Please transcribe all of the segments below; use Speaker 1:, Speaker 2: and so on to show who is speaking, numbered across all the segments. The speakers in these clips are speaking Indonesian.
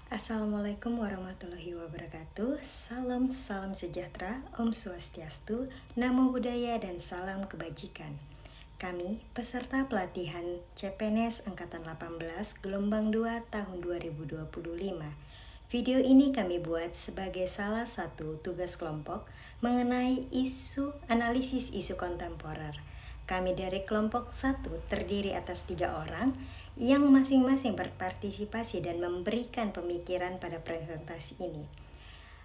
Speaker 1: Assalamualaikum warahmatullahi wabarakatuh. Salam sejahtera, Om Swastiastu, Namo Buddhaya, dan salam kebajikan. Kami, peserta pelatihan CPNS Angkatan 18 Gelombang 2 tahun 2025. Video ini kami buat sebagai salah satu tugas kelompok mengenai analisis isu kontemporer. Kami dari kelompok 1 terdiri atas 3 orang yang masing-masing berpartisipasi dan memberikan pemikiran pada presentasi ini.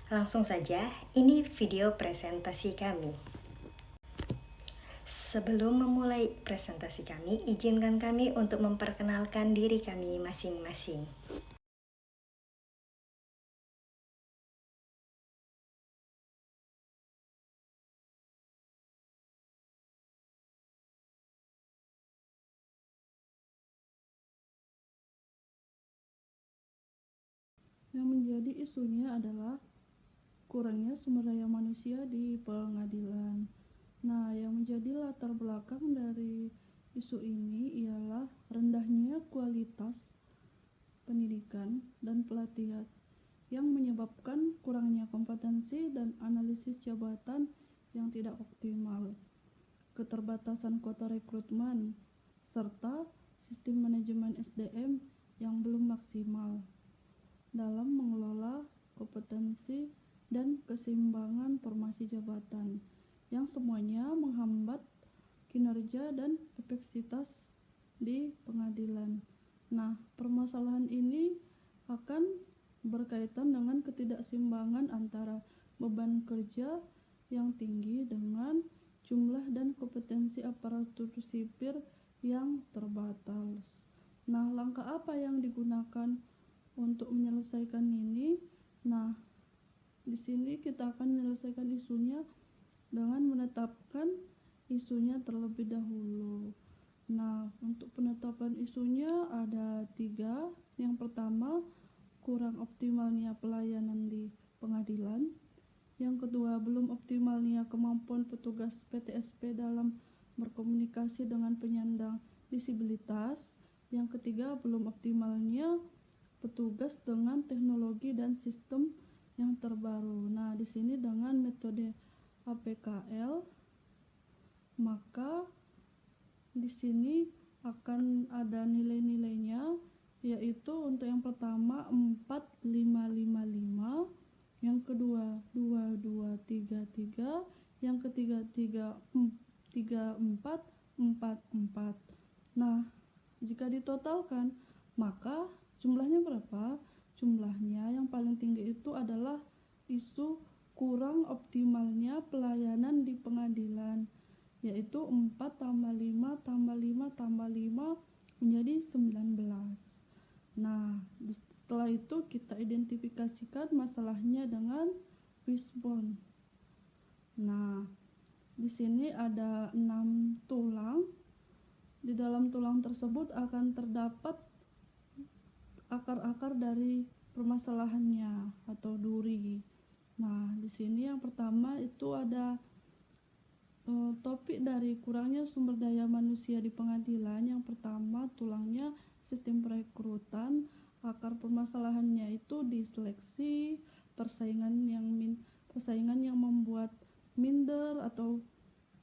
Speaker 1: Langsung saja, ini video presentasi kami. Sebelum memulai presentasi kami, izinkan kami untuk memperkenalkan diri kami masing-masing.
Speaker 2: Yang menjadi isunya adalah kurangnya sumber daya manusia di pengadilan. Nah, yang menjadi latar belakang dari isu ini ialah rendahnya kualitas pendidikan dan pelatihan yang menyebabkan kurangnya kompetensi dan analisis jabatan yang tidak optimal, keterbatasan kuota rekrutmen, serta sistem manajemen SDM yang belum maksimal dalam mengelola kompetensi dan keseimbangan formasi jabatan, yang semuanya menghambat kinerja dan efektivitas di pengadilan. Nah, permasalahan ini akan berkaitan dengan ketidakseimbangan antara beban kerja yang tinggi dengan jumlah dan kompetensi aparatur sipil yang terbatas. Nah, langkah apa yang digunakan untuk menyelesaikan ini? Nah, di sini kita akan menyelesaikan isunya dengan menetapkan isunya terlebih dahulu. Nah, untuk penetapan isunya ada 3. Yang pertama, kurang optimalnya pelayanan di pengadilan. Yang kedua, belum optimalnya kemampuan petugas PTSP dalam berkomunikasi dengan penyandang disabilitas. Yang ketiga, belum optimalnya petugas dengan teknologi dan sistem yang terbaru. Nah, di sini dengan metode APKL, maka di sini akan ada nilai-nilainya, yaitu untuk yang pertama 4555, yang kedua 2233, yang ketiga 3444. Nah, jika ditotalkan, maka jumlahnya berapa? Jumlahnya yang paling tinggi itu adalah isu kurang optimalnya pelayanan di pengadilan, yaitu 4 tambah 5 tambah 5 tambah 5 menjadi 19. Nah, setelah itu kita identifikasikan masalahnya dengan wishbone. Nah, di sini ada 6 tulang. Di dalam tulang tersebut akan terdapat akar-akar dari permasalahannya atau duri. Nah, di sini yang pertama itu ada topik dari kurangnya sumber daya manusia di pengadilan. Yang pertama, tulangnya sistem perekrutan. Akar permasalahannya itu di seleksi, persaingan yang membuat minder atau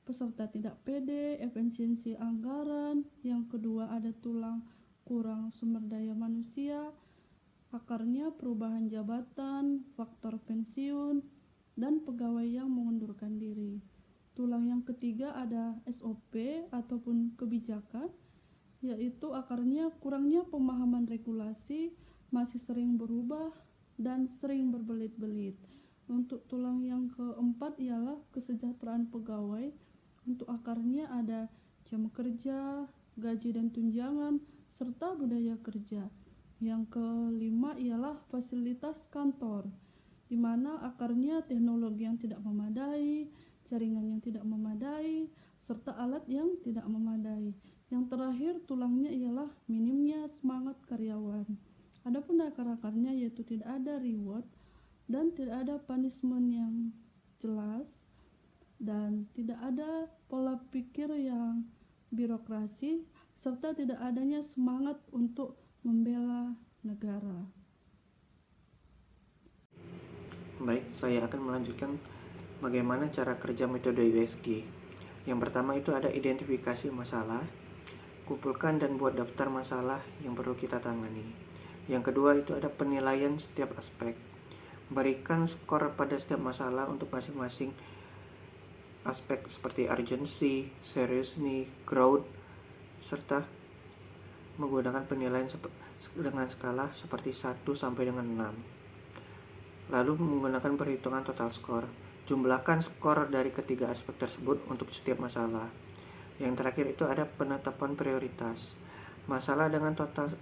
Speaker 2: peserta tidak pede, efisiensi anggaran. Yang kedua, ada tulang kurang sumber daya manusia, akarnya perubahan jabatan, faktor pensiun, dan pegawai yang mengundurkan diri. Tulang yang ketiga ada SOP ataupun kebijakan, yaitu akarnya kurangnya pemahaman regulasi, masih sering berubah dan sering berbelit-belit. Untuk tulang yang keempat ialah kesejahteraan pegawai. Untuk akarnya ada jam kerja, gaji dan tunjangan, serta budaya kerja. Yang kelima ialah fasilitas kantor, di mana akarnya teknologi yang tidak memadai, jaringan yang tidak memadai, serta alat yang tidak memadai. Yang terakhir, tulangnya ialah minimnya semangat karyawan. Adapun akar-akarnya yaitu tidak ada reward dan tidak ada punishment yang jelas, dan tidak ada pola pikir yang birokrasi, serta tidak adanya semangat untuk membela negara.
Speaker 3: saya akan melanjutkan bagaimana cara kerja metode USG. Yang pertama itu ada identifikasi masalah, kumpulkan dan buat daftar masalah yang perlu kita tangani. Yang kedua itu ada penilaian setiap aspek, berikan skor pada setiap masalah untuk masing-masing aspek seperti urgency, seriousness, growth, serta menggunakan penilaian dengan skala seperti 1 sampai dengan 6. Lalu menggunakan perhitungan total skor. Jumlahkan skor dari ketiga aspek tersebut untuk setiap masalah. Yang terakhir itu ada penetapan prioritas. Masalah dengan total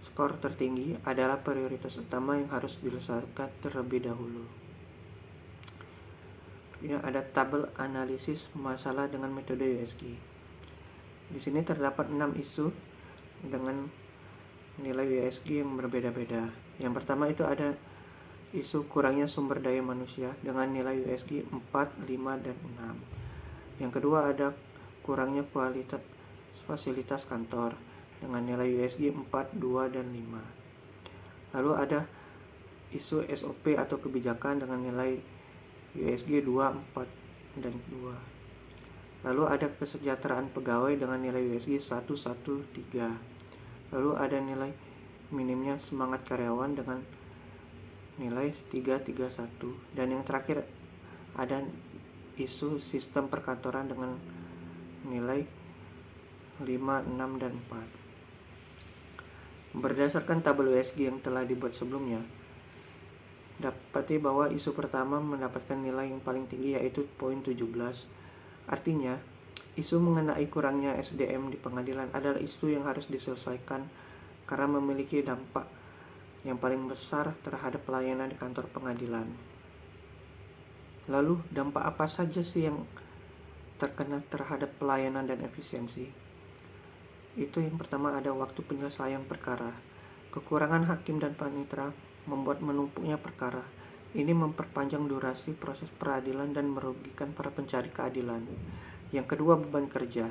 Speaker 3: skor tertinggi adalah prioritas utama yang harus diselesaikan terlebih dahulu. Ini ada tabel analisis masalah dengan metode USG. Di sini terdapat 6 isu dengan nilai USG yang berbeda-beda. Yang pertama itu ada isu kurangnya sumber daya manusia dengan nilai USG 4, 5, dan 6. Yang kedua ada kurangnya kualitas fasilitas kantor dengan nilai USG 4, 2, dan 5. Lalu ada isu SOP atau kebijakan dengan nilai USG 2, 4, dan 2. Lalu ada kesejahteraan pegawai dengan nilai USG 1, 1, 3. Lalu ada nilai minimnya semangat karyawan dengan nilai 3, 3, 1. Dan yang terakhir ada isu sistem perkantoran dengan nilai 5, 6, dan 4. Berdasarkan tabel USG yang telah dibuat sebelumnya, dapati bahwa isu pertama mendapatkan nilai yang paling tinggi yaitu poin 17. Artinya, isu mengenai kurangnya SDM di pengadilan adalah isu yang harus diselesaikan karena memiliki dampak yang paling besar terhadap pelayanan di kantor pengadilan. Lalu, dampak apa saja sih yang terkena terhadap pelayanan dan efisiensi? Itu yang pertama ada waktu penyelesaian perkara. Kekurangan hakim dan panitera membuat menumpuknya perkara. Ini memperpanjang durasi proses peradilan dan merugikan para pencari keadilan. Yang kedua, beban kerja.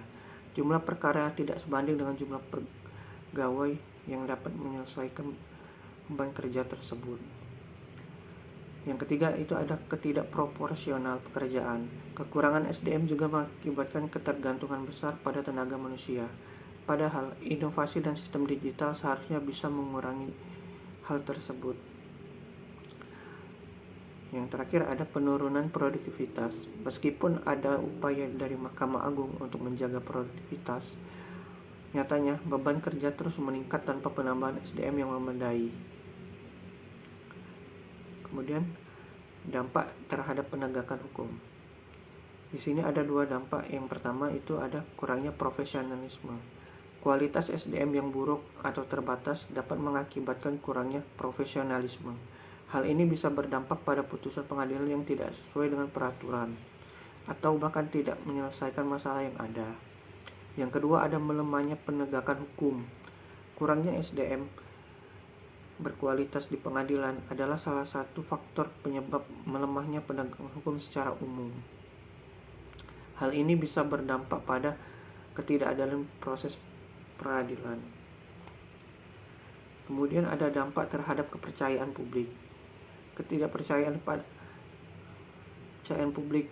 Speaker 3: Jumlah perkara tidak sebanding dengan jumlah pegawai yang dapat menyelesaikan beban kerja tersebut. Yang ketiga itu ada ketidakproporsional pekerjaan. Kekurangan SDM juga mengakibatkan ketergantungan besar pada tenaga manusia. Padahal inovasi dan sistem digital seharusnya bisa mengurangi hal tersebut. Yang terakhir ada penurunan produktivitas. Meskipun ada upaya dari Mahkamah Agung untuk menjaga produktivitas, nyatanya beban kerja terus meningkat tanpa penambahan SDM yang memadai. Kemudian dampak terhadap penegakan hukum. Di sini ada dua dampak. Yang pertama itu ada kurangnya profesionalisme. Kualitas SDM yang buruk atau terbatas dapat mengakibatkan kurangnya profesionalisme. Hal ini bisa berdampak pada putusan pengadilan yang tidak sesuai dengan peraturan atau bahkan tidak menyelesaikan masalah yang ada. Yang kedua ada melemahnya penegakan hukum. Kurangnya SDM berkualitas di pengadilan adalah salah satu faktor penyebab melemahnya penegakan hukum secara umum. Hal ini bisa berdampak pada ketidakadilan proses peradilan. Kemudian ada dampak terhadap kepercayaan publik. Ketidakpercayaan publik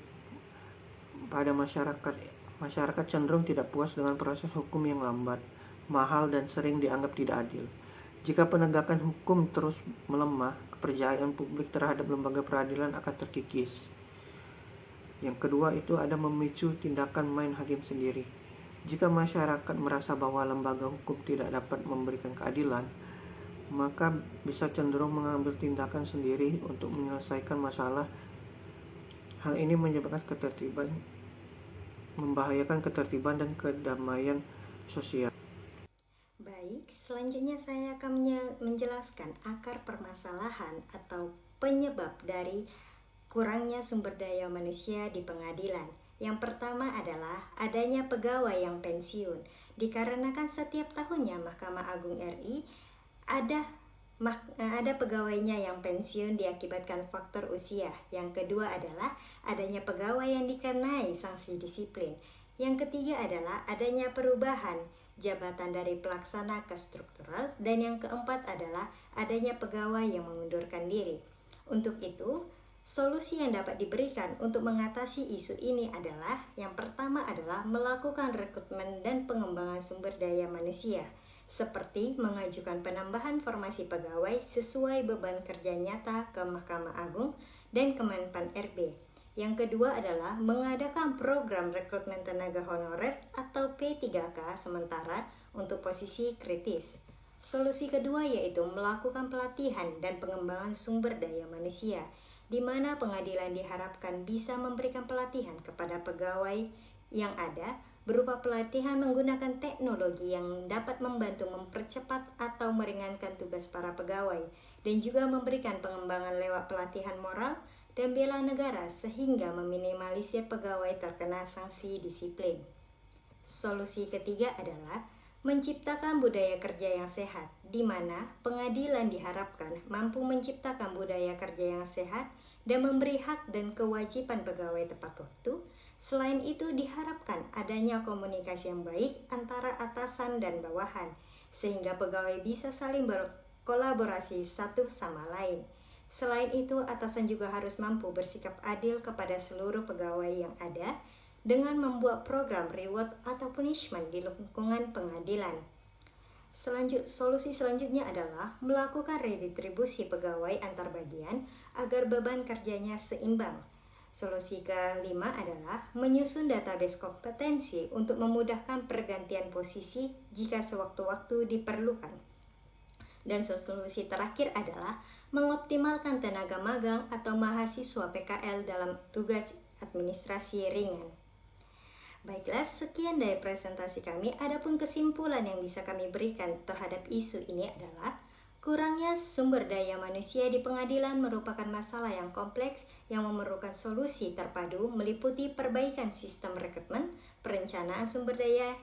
Speaker 3: pada masyarakat cenderung tidak puas dengan proses hukum yang lambat, mahal, dan sering dianggap tidak adil. Jika penegakan hukum terus melemah, kepercayaan publik terhadap lembaga peradilan akan terkikis. Yang kedua itu ada memicu tindakan main hakim sendiri. Jika masyarakat merasa bahwa lembaga hukum tidak dapat memberikan keadilan, maka bisa cenderung mengambil tindakan sendiri untuk menyelesaikan masalah. Hal ini membahayakan ketertiban dan kedamaian sosial.
Speaker 1: Baik, selanjutnya saya akan menjelaskan akar permasalahan atau penyebab dari kurangnya sumber daya manusia di pengadilan. Yang pertama adalah adanya pegawai yang pensiun. Dikarenakan setiap tahunnya Mahkamah Agung RI ada pegawainya yang pensiun diakibatkan faktor usia. Yang kedua adalah adanya pegawai yang dikenai sanksi disiplin. Yang ketiga adalah adanya perubahan jabatan dari pelaksana ke struktural. Dan yang keempat adalah adanya pegawai yang mengundurkan diri. Untuk itu, Solusi yang dapat diberikan untuk mengatasi isu ini adalah yang pertama adalah melakukan rekrutmen dan pengembangan sumber daya manusia, seperti mengajukan penambahan formasi pegawai sesuai beban kerja nyata ke Mahkamah Agung dan Kemenpan RB. Yang kedua adalah mengadakan program rekrutmen tenaga honorer atau P3K sementara untuk posisi kritis. Solusi kedua yaitu melakukan pelatihan dan pengembangan sumber daya manusia, di mana pengadilan diharapkan bisa memberikan pelatihan kepada pegawai yang ada berupa pelatihan menggunakan teknologi yang dapat membantu mempercepat atau meringankan tugas para pegawai, dan juga memberikan pengembangan lewat pelatihan moral dan bela negara sehingga meminimalisir pegawai terkena sanksi disiplin. Solusi ketiga adalah menciptakan budaya kerja yang sehat, di mana pengadilan diharapkan mampu menciptakan budaya kerja yang sehat dan memberi hak dan kewajiban pegawai tepat waktu. Selain itu diharapkan adanya komunikasi yang baik antara atasan dan bawahan, sehingga pegawai bisa saling berkolaborasi satu sama lain. Selain itu, atasan juga harus mampu bersikap adil kepada seluruh pegawai yang ada dengan membuat program reward atau punishment di lingkungan pengadilan. Solusi selanjutnya adalah melakukan redistribusi pegawai antar bagian agar beban kerjanya seimbang. Solusi kelima adalah menyusun database kompetensi untuk memudahkan pergantian posisi jika sewaktu-waktu diperlukan. Dan solusi terakhir adalah mengoptimalkan tenaga magang atau mahasiswa PKL dalam tugas administrasi ringan. Baiklah, sekian dari presentasi kami. Adapun kesimpulan yang bisa kami berikan terhadap isu ini adalah kurangnya sumber daya manusia di pengadilan merupakan masalah yang kompleks yang memerlukan solusi terpadu meliputi perbaikan sistem rekrutmen, perencanaan sumber daya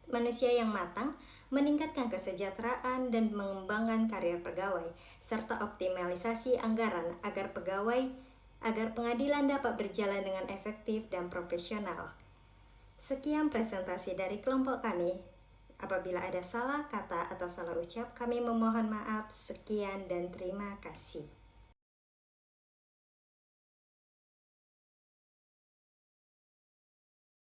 Speaker 1: manusia yang matang, meningkatkan kesejahteraan dan mengembangkan karir pegawai, serta optimalisasi anggaran agar pengadilan dapat berjalan dengan efektif dan profesional. Sekian presentasi dari kelompok kami. Apabila ada salah kata atau salah ucap, kami memohon maaf. Sekian dan terima kasih.